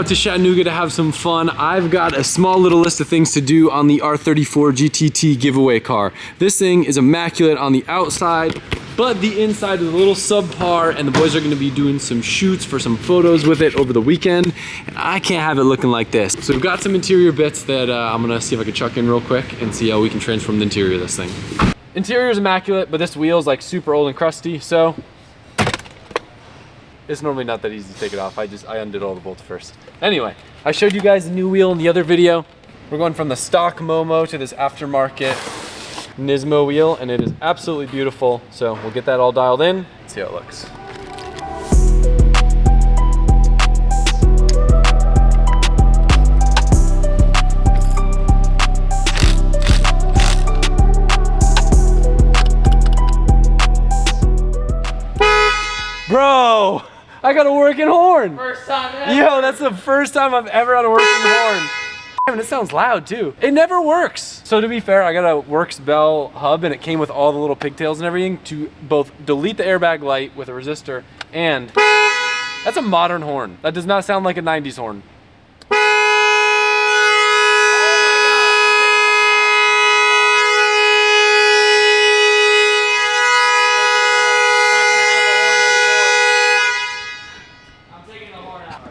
out to Chattanooga to have some fun. I've got a small little list of things to do on the R34 GTT giveaway car. This thing is immaculate on the outside, but the inside is a little subpar, and the boys are gonna be doing some shoots for some photos with it over the weekend, and I can't have it looking like this. So we've got some interior bits that I'm gonna see if I can chuck in real quick and see how we can transform the interior of this thing. Interior is immaculate, but this wheel is like super old and crusty, so it's normally not that easy to take it off. I undid all the bolts first. Anyway, I showed you guys the new wheel in the other video. We're going from the stock Momo to this aftermarket Nismo wheel, and it is absolutely beautiful. So we'll get that all dialed in, see how it looks. Bro, I got a working horn. First time ever. Yo, that's the first time I've ever had a working horn. And it sounds loud too. It never works. So to be fair, I got a Works Bell hub, and it came with all the little pigtails and everything to both delete the airbag light with a resistor, and that's a modern horn. That does not sound like a 90s horn.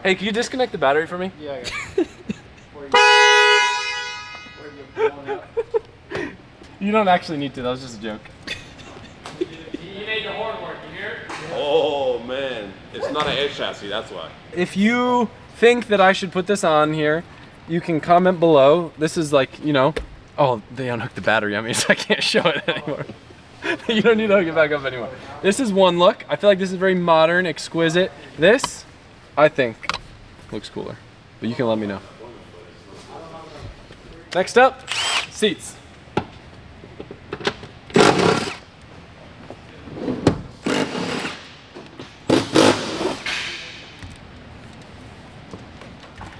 Hey, can you disconnect the battery for me? Yeah, I got it. You don't actually need to, that was just a joke. You made the horn work, you hear? Oh man, it's not an air chassis, that's why. If you think that I should put this on here, you can comment below. This is like, you know, oh, they unhooked the battery on me, so I can't show it anymore. You don't need to hook it back up anymore. This is one look. I feel like this is very modern, exquisite. This, I think, looks cooler, but you can let me know. Next up, seats.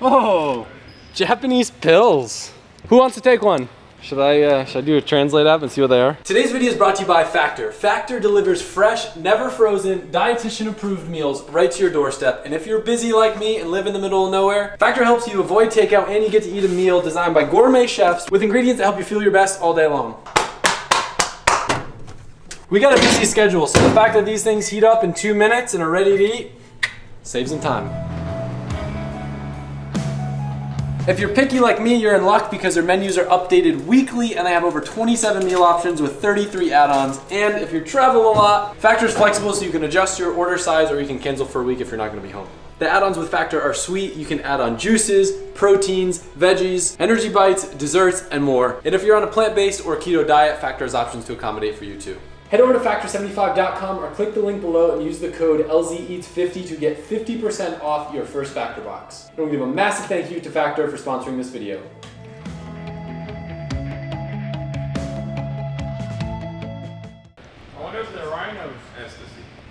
Oh, Japanese pills. Who wants to take one? Should I do a translate app and see what they are? Today's video is brought to you by Factor. Factor delivers fresh, never frozen, dietitian approved meals right to your doorstep. And if you're busy like me and live in the middle of nowhere, Factor helps you avoid takeout, and you get to eat a meal designed by gourmet chefs with ingredients that help you feel your best all day long. We got a busy schedule, so the fact that these things heat up in 2 minutes and are ready to eat saves some time. If you're picky like me, you're in luck because their menus are updated weekly, and they have over 27 meal options with 33 add-ons. And if you travel a lot, Factor's flexible, so you can adjust your order size, or you can cancel for a week if you're not gonna be home. The add-ons with Factor are sweet. You can add on juices, proteins, veggies, energy bites, desserts, and more. And if you're on a plant-based or keto diet, Factor has options to accommodate for you too. Head over to factor75.com or click the link below and use the code LZEATS50 to get 50% off your first Factor box. And we'll give a massive thank you to Factor for sponsoring this video. I wonder if the rhinos.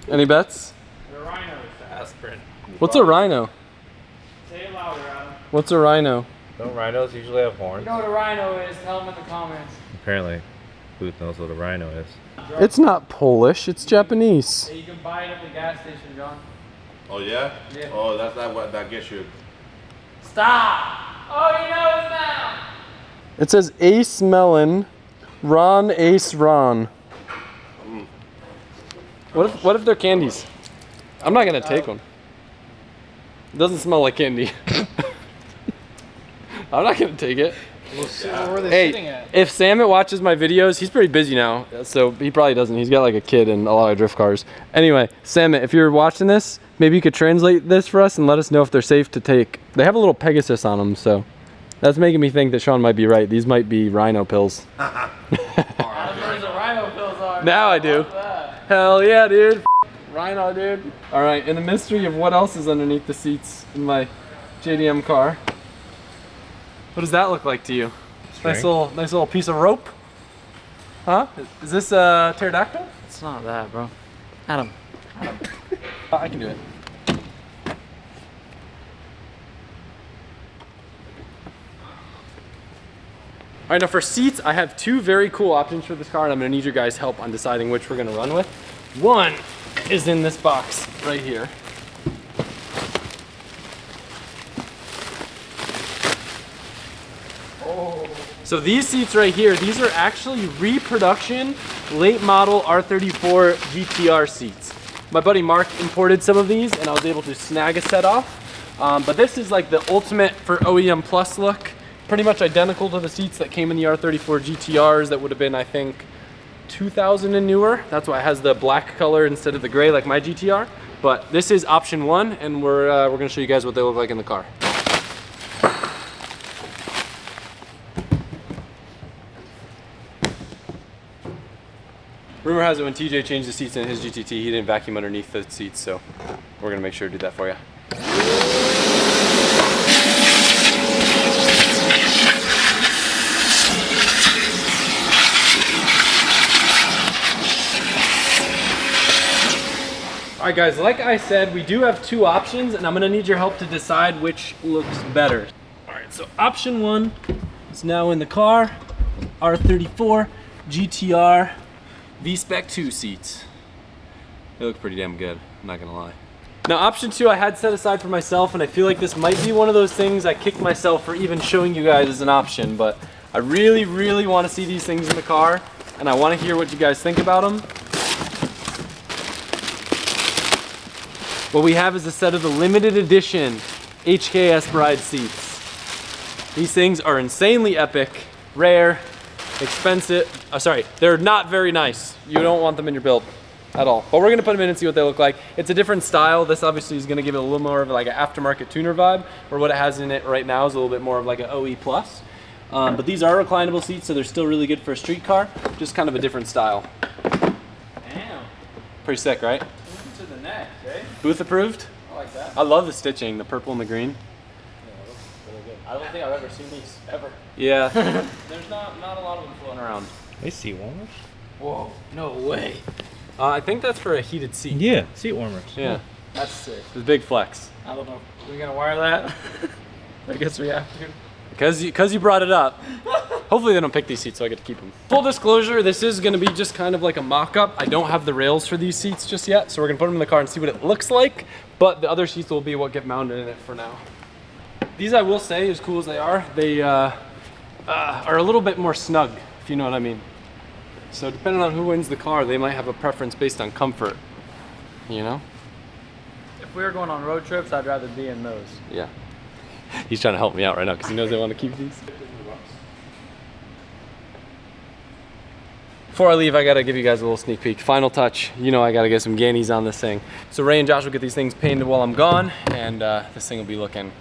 Any bets? The rhinos. Aspirin. What's a rhino? Say it louder, Adam. What's a rhino? Don't rhinos usually have horns? You know what a rhino is? Tell them in the comments. Apparently, Booth knows what a rhino is. It's not Polish, it's Japanese. Hey, you can buy it at the gas station, John. Oh yeah? Yeah. Oh, that's not what that gets you. Stop! Oh, you know it now! It says Ace Melon, Ron Ace Ron. What if they're candies? I'm not gonna take one. It doesn't smell like candy. I'm not gonna take it. Where they sitting Hey, at? if Samet watches my videos, he's pretty busy now, so he probably doesn't. He's got like a kid and a lot of drift cars. Anyway, Samet, if you're watching this, maybe you could translate this for us and let us know if they're safe to take. They have a little Pegasus on them, so that's making me think that Sean might be right. These might be rhino pills. Adam knows what rhino pills are. Now I do. What's that? Hell yeah, dude. Rhino, dude. All right, in the mystery of what else is underneath the seats in my JDM car, what does that look like to you? Nice little piece of rope. Huh? Is this a pterodactyl? It's not that, bro. Adam. I can do it. All right, now for seats, I have two very cool options for this car, and I'm gonna need your guys' help on deciding which we're gonna run with. One is in this box right here. So these seats right here, these are actually reproduction late model R34 GTR seats. My buddy Mark imported some of these and I was able to snag a set off. But this is like the ultimate for OEM Plus look. Pretty much identical to the seats that came in the R34 GTRs that would have been, I think, 2000 and newer. That's why it has the black color instead of the gray like my GTR. But this is option one, and we're gonna show you guys what they look like in the car. Rumor has it when TJ changed the seats in his GTT, he didn't vacuum underneath the seats, so we're gonna make sure to do that for you. All right guys, like I said, we do have two options and I'm gonna need your help to decide which looks better. All right, so option one is now in the car, R34 GTR V-Spec 2 seats. They look pretty damn good, I'm not gonna lie. Now option two I had set aside for myself, and I feel like this might be one of those things I kicked myself for even showing you guys as an option, but I really, really wanna see these things in the car and I wanna hear what you guys think about them. What we have is a set of the limited edition HKS Bride seats. These things are insanely epic, rare, expensive. Sorry, they're not very nice. You don't want them in your build at all. But we're gonna put them in and see what they look like. It's a different style. This obviously is gonna give it a little more of like an aftermarket tuner vibe, where what it has in it right now is a little bit more of like an OE plus. But these are reclinable seats, so they're still really good for a street car, just kind of a different style. Damn. Pretty sick, right? To the next, eh? Booth approved? I like that. I love the stitching, the purple and the green. Yeah, it looks really good. I don't think I've ever seen these ever. Yeah. There's not a lot of them floating around. They seat warmers? Whoa, no way. I think that's for a heated seat. Yeah, seat warmers. Yeah. That's sick. It's a big flex. I don't know. Are we gonna wire that? I guess we have to. Because you brought it up. Hopefully they don't pick these seats so I get to keep them. Full disclosure, this is gonna be just kind of like a mock-up. I don't have the rails for these seats just yet, so we're gonna put them in the car and see what it looks like, but the other seats will be what get mounted in it for now. These, I will say, as cool as they are a little bit more snug, if you know what I mean. So depending on who wins the car, they might have a preference based on comfort, you know? If we were going on road trips, I'd rather be in those. Yeah. He's trying to help me out right now because he knows I want to keep these. Before I leave, I gotta give you guys a little sneak peek. Final touch, you know I gotta get some gannies on this thing. So Ray and Josh will get these things painted while I'm gone, and this thing will be looking.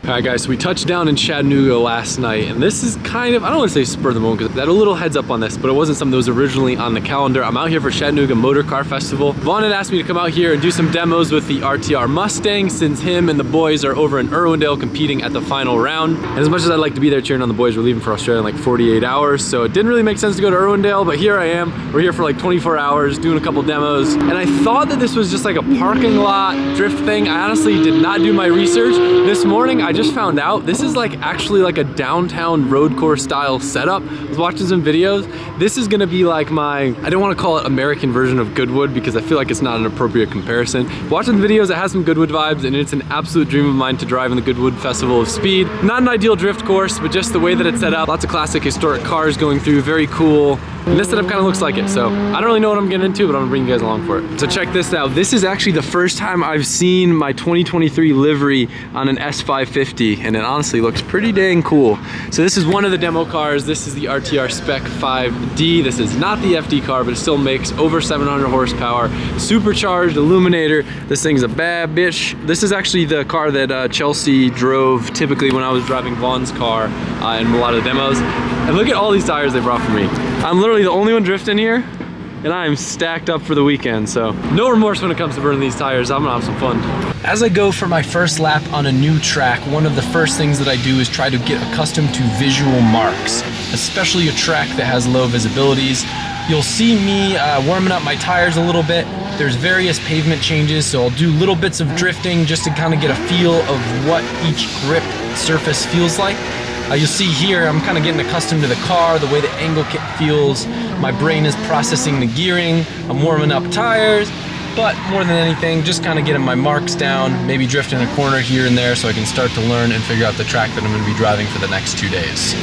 All right guys, so we touched down in Chattanooga last night, and this is kind of, I don't want to say spur of the moment, because I had a little heads up on this, but it wasn't something that was originally on the calendar. I'm out here for Chattanooga Motor Car Festival. Vaughn had asked me to come out here and do some demos with the RTR Mustang, since him and the boys are over in Irwindale competing at the final round. And as much as I'd like to be there cheering on the boys, we're leaving for Australia in like 48 hours, so it didn't really make sense to go to Irwindale, but here I am. We're here for like 24 hours doing a couple demos, and I thought that this was just like a parking lot drift thing. I honestly did not do my research. This morning, I just found out this is like actually like a downtown road course style setup. I was watching some videos. This is gonna be like my, I don't want to call it American version of Goodwood because I feel like it's not an appropriate comparison. Watching the videos, it has some Goodwood vibes, and it's an absolute dream of mine to drive in the Goodwood Festival of Speed. Not an ideal drift course, but just the way that it's set up. Lots of classic historic cars going through, very cool. And this setup kind of looks like it, so I don't really know what I'm getting into, but I'm gonna bring you guys along for it. So check this out. This is actually the first time I've seen my 2023 livery on an S550, and it honestly looks pretty dang cool. So this is one of the demo cars. This is the RTR Spec 5D. This is not the FD car, but it still makes over 700 horsepower, supercharged illuminator. This thing's a bad bitch. This is actually the car that Chelsea drove typically when I was driving Vaughn's car in a lot of the demos. And look at all these tires they brought for me. I'm literally the only one drifting here, and I am stacked up for the weekend, so no remorse when it comes to burning these tires. I'm gonna have some fun. As I go for my first lap on a new track, one of the first things that I do is try to get accustomed to visual marks, especially a track that has low visibilities. You'll see me warming up my tires a little bit. There's various pavement changes, so I'll do little bits of drifting just to kind of get a feel of what each grip surface feels like. You'll see here, I'm kind of getting accustomed to the car, the way the angle kit feels. My brain is processing the gearing. I'm warming up tires, but more than anything, just kind of getting my marks down, maybe drifting a corner here and there so I can start to learn and figure out the track that I'm going to be driving for the next 2 days.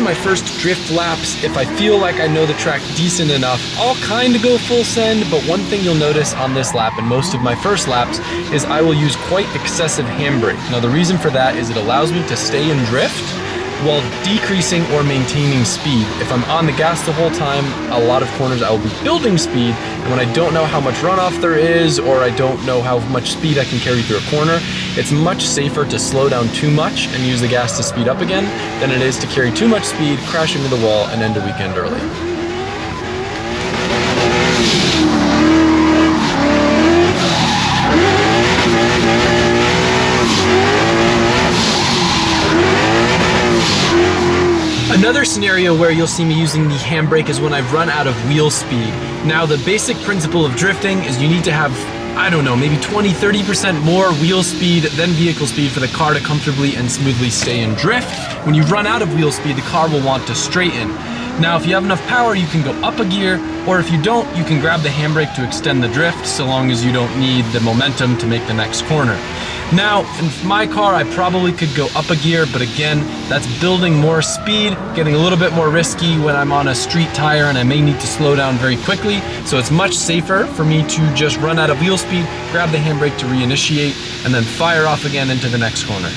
my first drift laps, if I feel like I know the track decent enough, I'll kind of go full send, but one thing you'll notice on this lap and most of my first laps is I will use quite excessive handbrake. Now the reason for that is it allows me to stay in drift while decreasing or maintaining speed. If I'm on the gas the whole time, a lot of corners I will be building speed, and when I don't know how much runoff there is, or I don't know how much speed I can carry through a corner, it's much safer to slow down too much and use the gas to speed up again than it is to carry too much speed, crash into the wall, and end a weekend early. Another scenario where you'll see me using the handbrake is when I've run out of wheel speed. Now the basic principle of drifting is you need to have, I don't know, maybe 20-30% more wheel speed than vehicle speed for the car to comfortably and smoothly stay in drift. When you run out of wheel speed, the car will want to straighten. Now if you have enough power, you can go up a gear, or if you don't, you can grab the handbrake to extend the drift so long as you don't need the momentum to make the next corner. Now, in my car, I probably could go up a gear, but again, that's building more speed, getting a little bit more risky when I'm on a street tire and I may need to slow down very quickly. So it's much safer for me to just run out of wheel speed, grab the handbrake to reinitiate, and then fire off again into the next corner.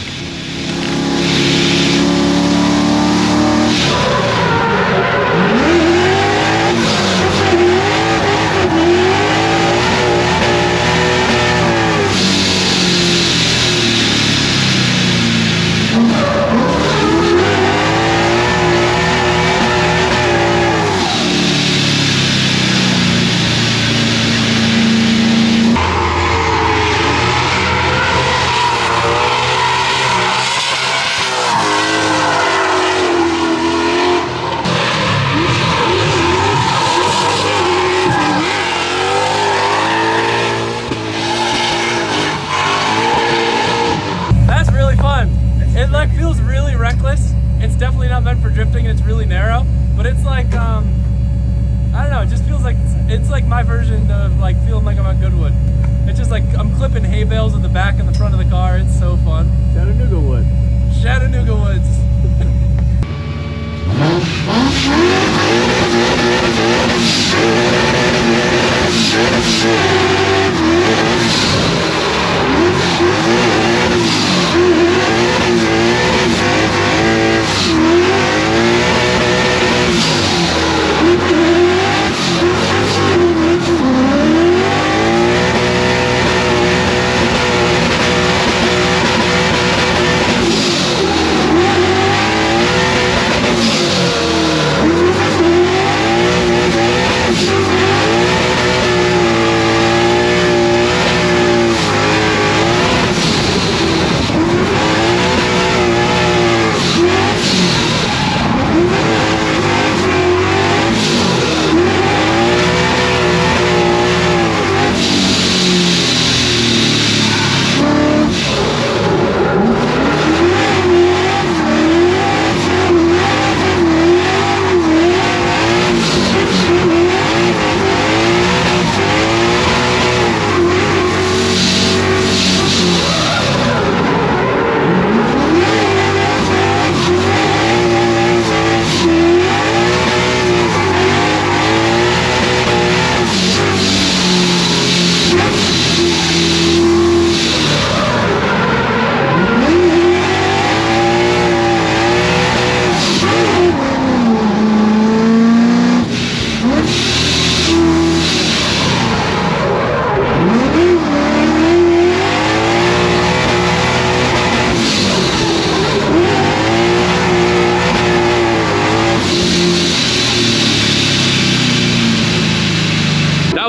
It feels really reckless. It's definitely not meant for drifting and it's really narrow, but it's like, I don't know, it just feels like, it's like my version of like feeling like I'm on Goodwood. It's just like, I'm clipping hay bales in the back and the front of the car. It's so fun. Chattanooga Wood. Chattanooga Woods.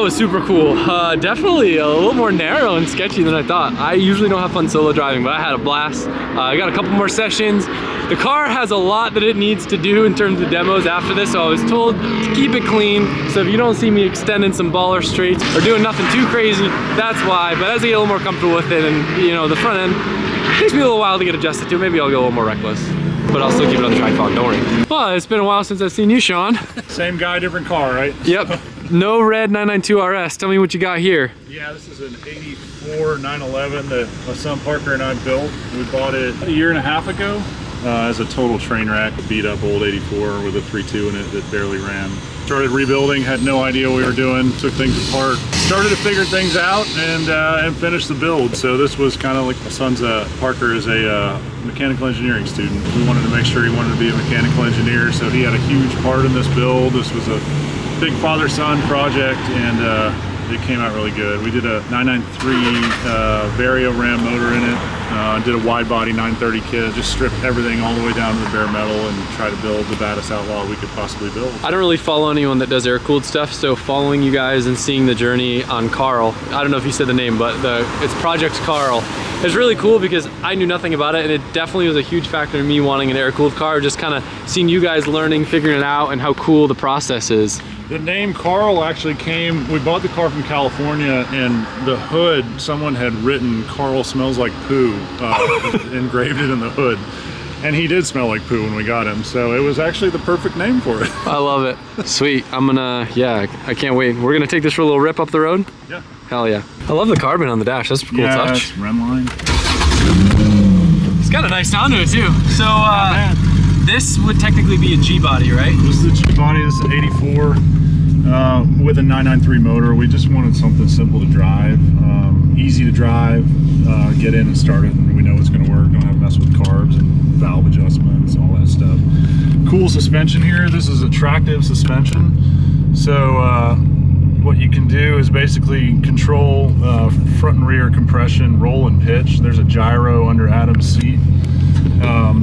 Super cool. Definitely a little more narrow and sketchy than I thought. I usually don't have fun solo driving, but I had a blast. I got a couple more sessions. The car has a lot that it needs to do in terms of demos after this, so I was told to keep it clean. So if you don't see me extending some baller straights or doing nothing too crazy, that's why. But as I get a little more comfortable with it, and you know, the front end takes me a little while to get adjusted to, maybe I'll go a little more reckless. But I'll still keep it on the tripod, don't worry. Well, it's been a while since I've seen you, Sean. Same guy, different car, right? Yep. No red 992 RS. Tell me what you got here. Yeah, this is an 84 911 that my son Parker and I built. We bought it a year and a half ago. as a total train wreck, beat up old 84 with a 3.2 in it that barely ran. Started rebuilding, had no idea what we were doing, took things apart, started to figure things out, and finished the build. So this was kind of like my son's Parker is a mechanical engineering student. We wanted to make sure he wanted to be a mechanical engineer, so he had a huge part in this build. This was a big father-son project, and it came out really good. We did a 993 Vario Ram motor in it. Did a wide body 930 kit, just stripped everything all the way down to the bare metal and try to build the baddest Outlaw we could possibly build. I don't really follow anyone that does air-cooled stuff, so following you guys and seeing the journey on Carl, I don't know if you said the name, but it's Project Carl. It's really cool because I knew nothing about it, and it definitely was a huge factor in me wanting an air-cooled car, just kind of seeing you guys learning, figuring it out, and how cool the process is. The name Carl actually came, we bought the car from California, and the hood, someone had written "Carl smells like poo," engraved it in the hood. And he did smell like poo when we got him, so it was actually the perfect name for it. I love it. Sweet. I'm gonna, yeah, I can't wait. We're gonna take this for a little rip up the road? Yeah. Hell yeah. I love the carbon on the dash. That's a cool touch. Yeah, Renline. It's got a nice sound to it too. So this would technically be a G body, right? This is the G body. This is an 84 with a 993 motor. We just wanted something simple to drive, easy to drive, get in and start it, and we know it's going to work. Don't have to mess with carbs and valve adjustments, all that stuff. Cool suspension here. This is a tractive suspension. So what you can do is basically control front and rear compression, roll and pitch. There's a gyro under Adam's seat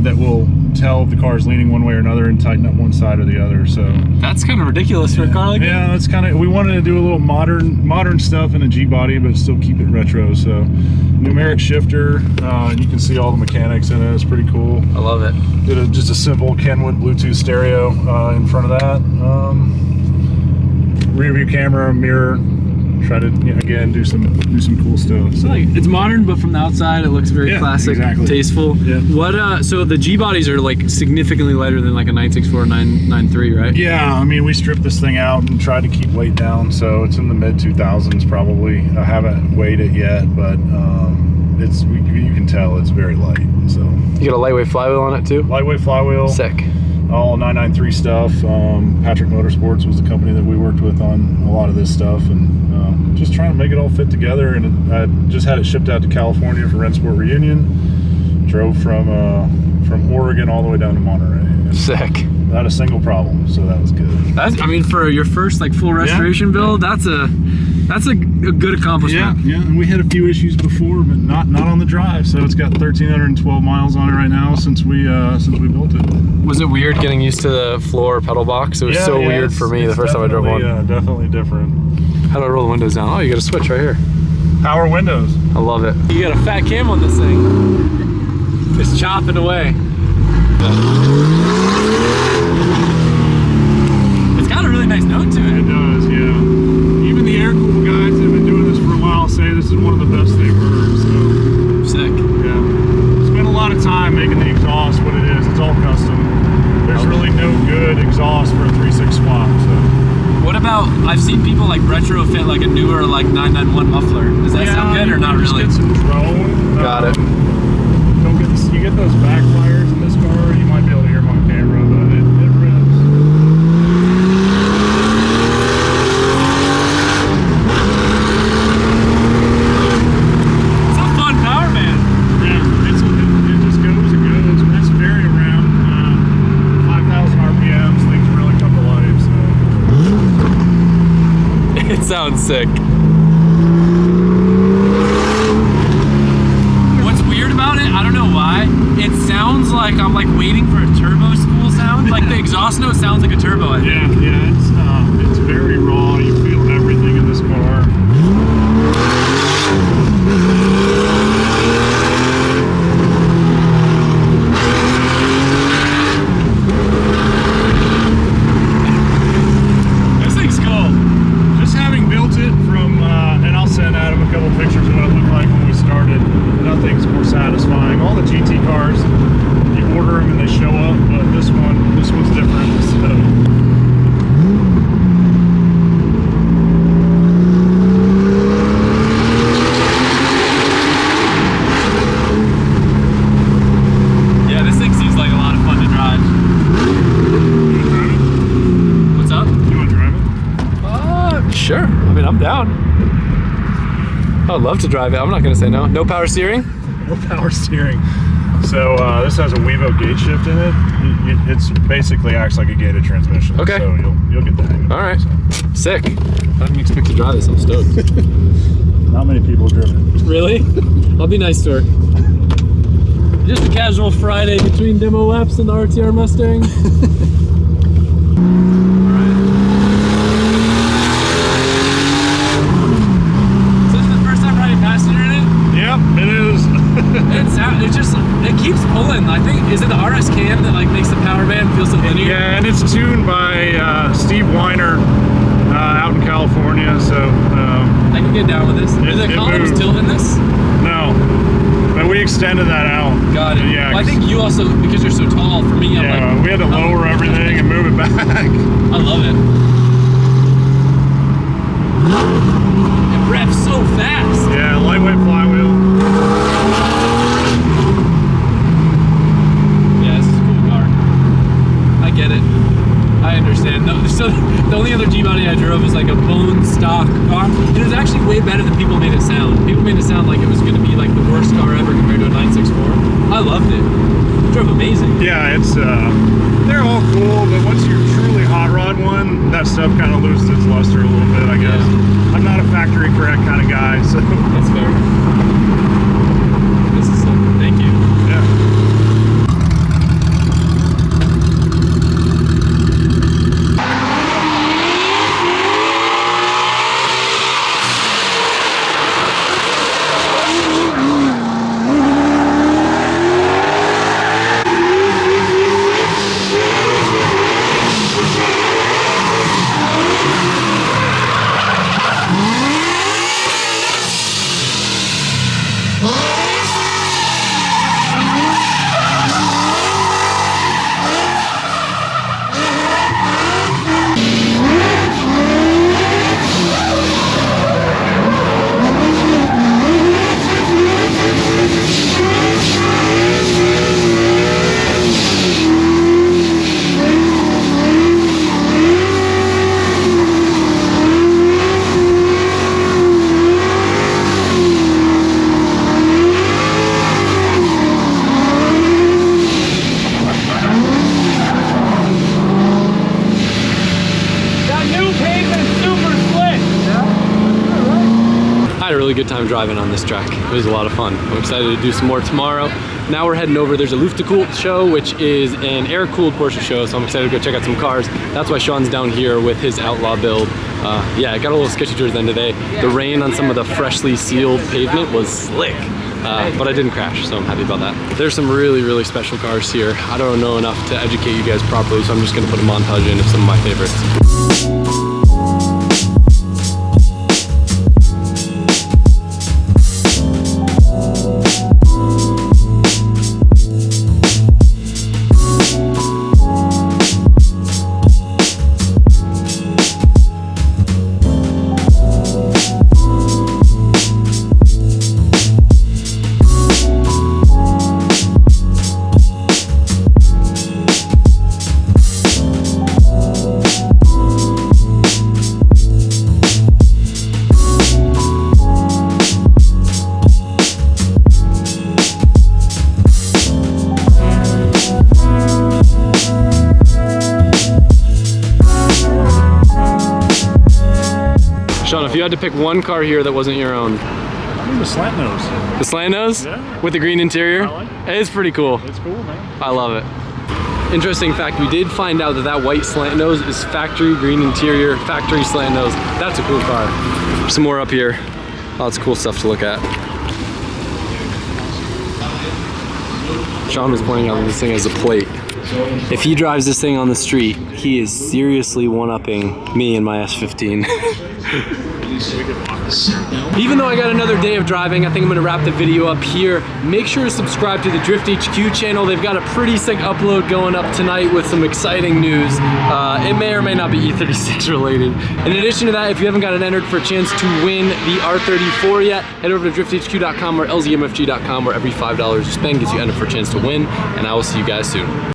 that will tell if the car is leaning one way or another and tighten up one side or the other. So that's kind of ridiculous for a car like that. Yeah, that's kind of, we wanted to do a little modern stuff in a G body, but still keep it retro. So numeric shifter, and you can see all the mechanics in it. It's pretty cool. I love it. Did just a simple Kenwood Bluetooth stereo in front of that. Rear view camera, mirror. Try to again do some cool stuff. So it's modern, but from the outside it looks very classic, exactly. Tasteful. Yeah. What so the G bodies are like significantly lighter than like a 964 993, right? Yeah, I mean we stripped this thing out and tried to keep weight down, so it's in the mid 2000s probably. I haven't weighed it yet, but it's you can tell it's very light. So you got a lightweight flywheel on it too? Lightweight flywheel. Sick. All 993 stuff. Patrick Motorsports was the company that we worked with on a lot of this stuff, and just trying to make it all fit together. And I just had it shipped out to California for Rennsport Reunion. Drove from Oregon all the way down to Monterey. Sick. Not a single problem, so that was good. That's, I mean, for your first like full restoration build, that's a good accomplishment. Yeah, and we had a few issues before, but not on the drive. So it's got 1,312 miles on it right now since we built it. Was it weird getting used to the floor pedal box? It was so weird for me the first time I drove one. Yeah, definitely different. How do I roll the windows down? Oh, you got a switch right here. Power windows. I love it. You got a fat cam on this thing. It's chopping away. It's got a really nice note to it. It does, yeah. Even the air-cooled guys that have been doing this for a while say this is one of the best they've heard, so. Sick. Yeah. Spent a lot of time making the exhaust what it is. It's all custom. There's really no good exhaust for a 3.6 swap, so. What about, I've seen people like retrofit like a newer like 991 muffler. Does that sound good or not really? Just get some drone. Got it. Don't get this, you get those backfires in this car, you might be able to hear them on camera, but it rips. It's a fun power band. Yeah, it just goes and goes. It's very around 5,000 RPMs, things really come to life, so. It sounds sick. What's weird about it, I don't know why, it sounds like I'm like waiting for a turbo spool sound. Like the exhaust note sounds like a turbo, I think. Yeah, it's very raw. You feel everything in this car. This thing's cool. Just having built it from, and I'll send Adam a couple pictures of what it looked like when we started. Nothing's more satisfying. All the GT cars, you order them and they show up, but this one's different. So Sure. I mean, I'm down. I'd love to drive it. I'm not gonna say no. No power steering? No power steering. So this has a Wevo gate shift in it. It's basically acts like a gated transmission. Okay. So you'll get the hang of it. All right. Sick. I didn't expect to drive this. I'm stoked. Not many people have driven it. Really? I'll be nice to her. Just a casual Friday between demo laps and the RTR Mustang. It keeps pulling. I think, is it the RS cam that like makes the power band feel so linear? Yeah, and it's tuned by Steve Weiner out in California, so I can get down with this. Is the columns tilt in this? No, but we extended that out. Got it. Yeah, well, I think you also, because you're so tall, for me, I'm like, we had to lower everything and move it back. I love it. It revs so fast. Yeah, lightweight flywheel. Get it. I understand. No, so the only other G-body I drove was like a bone stock car. It was actually way better than people made it sound. People made it sound like it was going to be like the worst car ever compared to a 964. I loved it. It drove amazing. Yeah, it's they're all cool, but once you're truly hot rod one, that stuff kind of loses its luster a little bit, I guess. Yeah. I'm not a factory correct kind of guy, so that's fair. This is sick. Thank you. Yeah. Good time driving on this track. It was a lot of fun. I'm excited to do some more tomorrow. Now we're heading over. There's a Luftgekoelt show, which is an air-cooled Porsche show, so I'm excited to go check out some cars. That's why Sean's down here with his Outlaw build. Yeah, I got a little sketchy towards the end of the day. The rain on some of the freshly sealed pavement was slick, but I didn't crash, so I'm happy about that. There's some really, really special cars here. I don't know enough to educate you guys properly, so I'm just gonna put a montage in of some of my favorites. Sean, if you had to pick one car here that wasn't your own. I mean the slant nose. The slant nose? Yeah. With the green interior? I like it. It is pretty cool. It's cool, man. I love it. Interesting fact, we did find out that that white slant nose is factory green interior, factory slant nose. That's a cool car. Some more up here. Lots of cool stuff to look at. Sean was pointing out that this thing has a plate. If he drives this thing on the street, he is seriously one-upping me and my S15. Even though I got another day of driving, I think I'm gonna wrap the video up here. Make sure to subscribe to the Drift HQ channel. They've got a pretty sick upload going up tonight with some exciting news. It may or may not be E36 related. In addition to that, if you haven't gotten entered for a chance to win the R34 yet, head over to drifthq.com or lzmfg.com, where every $5 you spend gets you entered for a chance to win, and I will see you guys soon.